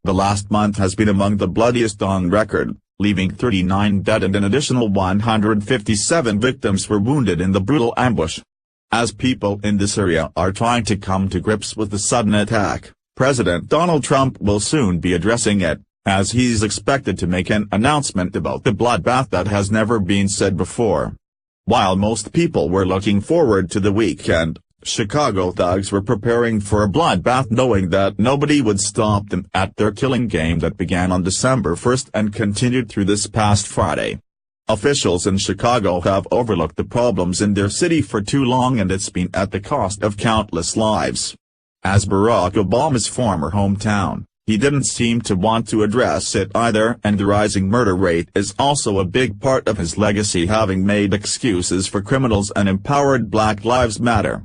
The last month has been among the bloodiest on record, leaving 39 dead and an additional 157 victims were wounded in the brutal ambush. As people in this area are trying to come to grips with the sudden attack, President Donald Trump will soon be addressing it, as he's expected to make an announcement about the bloodbath that has never been said before. While most people were looking forward to the weekend, Chicago thugs were preparing for a bloodbath knowing that nobody would stop them at their killing game that began on December 1st and continued through this past Friday. Officials in Chicago have overlooked the problems in their city for too long, and it's been at the cost of countless lives. As Barack Obama's former hometown, he didn't seem to want to address it either, and the rising murder rate is also a big part of his legacy, having made excuses for criminals and empowered Black Lives Matter.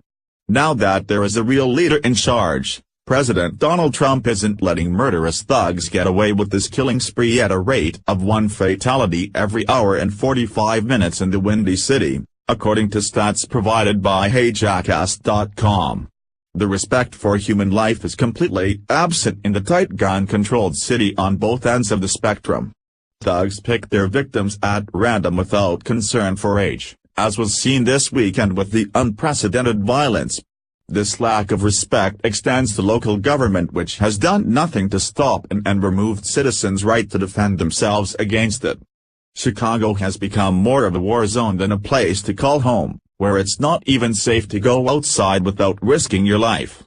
Now that there is a real leader in charge, President Donald Trump isn't letting murderous thugs get away with this killing spree at a rate of 1 fatality every hour and 45 minutes in the Windy City, according to stats provided by HeyJackass.com. The respect for human life is completely absent in the tight gun-controlled city on both ends of the spectrum. Thugs pick their victims at random without concern for age, as was seen this weekend with the unprecedented violence. This lack of respect extends to local government, which has done nothing to stop and removed citizens' right to defend themselves against it. Chicago has become more of a war zone than a place to call home, where it's not even safe to go outside without risking your life.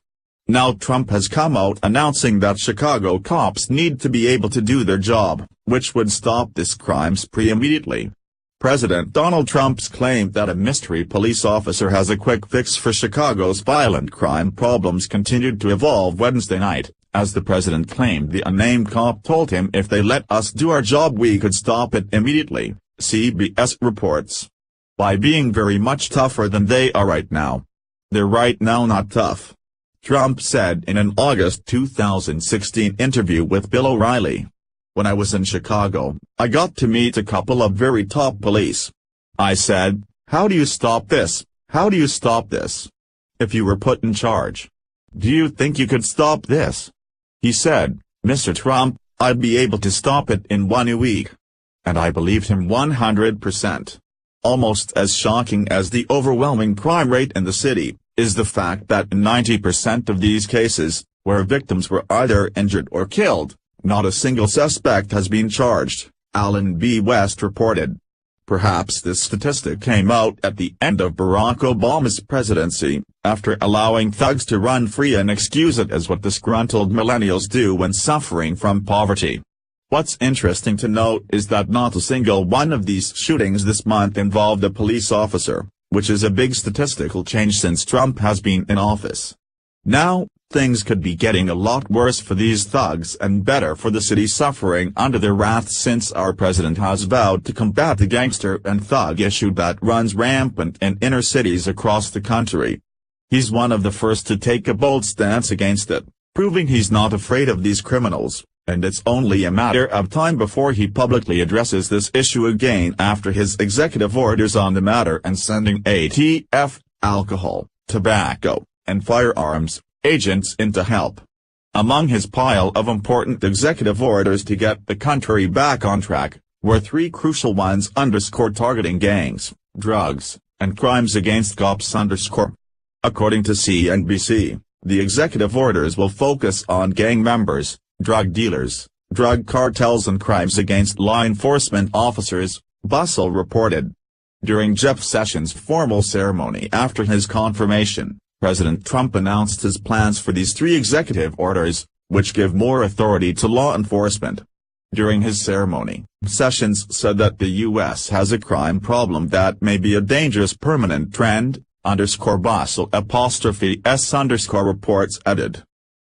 Now Trump has come out announcing that Chicago cops need to be able to do their job, which would stop this crime spree immediately. President Donald Trump's claim that a mystery police officer has a quick fix for Chicago's violent crime problems continued to evolve Wednesday night, as the president claimed the unnamed cop told him if they let us do our job we could stop it immediately, CBS reports. By being very much tougher than they are right now. They're right now not tough. Trump said in an August 2016 interview with Bill O'Reilly. When I was in Chicago, I got to meet a couple of very top police. I said, how do you stop this? How do you stop this? If you were put in charge, do you think you could stop this? He said, Mr. Trump, I'd be able to stop it in 1 week. And I believed him 100%. Almost as shocking as the overwhelming crime rate in the city, is the fact that in 90% of these cases, where victims were either injured or killed, not a single suspect has been charged, Alan B. West reported. Perhaps this statistic came out at the end of Barack Obama's presidency, after allowing thugs to run free and excuse it as what disgruntled millennials do when suffering from poverty. What's interesting to note is that not a single one of these shootings this month involved a police officer, which is a big statistical change since Trump has been in office. Now, things could be getting a lot worse for these thugs and better for the city suffering under their wrath, since our president has vowed to combat the gangster and thug issue that runs rampant in inner cities across the country. He's one of the first to take a bold stance against it, proving he's not afraid of these criminals. And it's only a matter of time before he publicly addresses this issue again after his executive orders on the matter and sending ATF, alcohol, tobacco, and firearms agents in to help. Among his pile of important executive orders to get the country back on track, were 3 crucial ones: targeting gangs, drugs, and crimes against cops. According to CNBC, the executive orders will focus on gang members, drug dealers, drug cartels and crimes against law enforcement officers, Bustle reported. During Jeff Sessions' formal ceremony after his confirmation, President Trump announced his plans for these 3 executive orders, which give more authority to law enforcement. During his ceremony, Sessions said that the U.S. has a crime problem that may be a dangerous permanent trend, Bustle ''s reports added.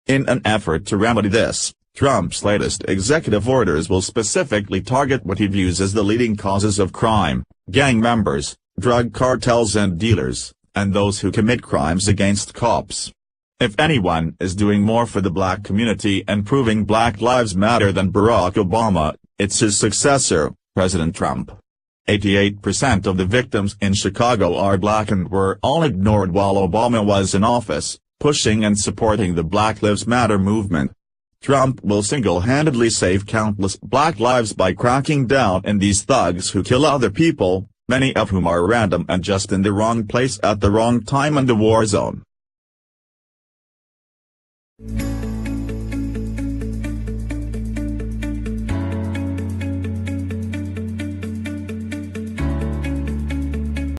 In an effort to remedy this, Trump's latest executive orders will specifically target what he views as the leading causes of crime: gang members, drug cartels and dealers, and those who commit crimes against cops. If anyone is doing more for the black community and proving Black Lives Matter than Barack Obama, it's his successor, President Trump. 88% of the victims in Chicago are black and were all ignored while Obama was in office, pushing and supporting the Black Lives Matter movement. Trump will single-handedly save countless black lives by cracking down on these thugs who kill other people, many of whom are random and just in the wrong place at the wrong time in the war zone.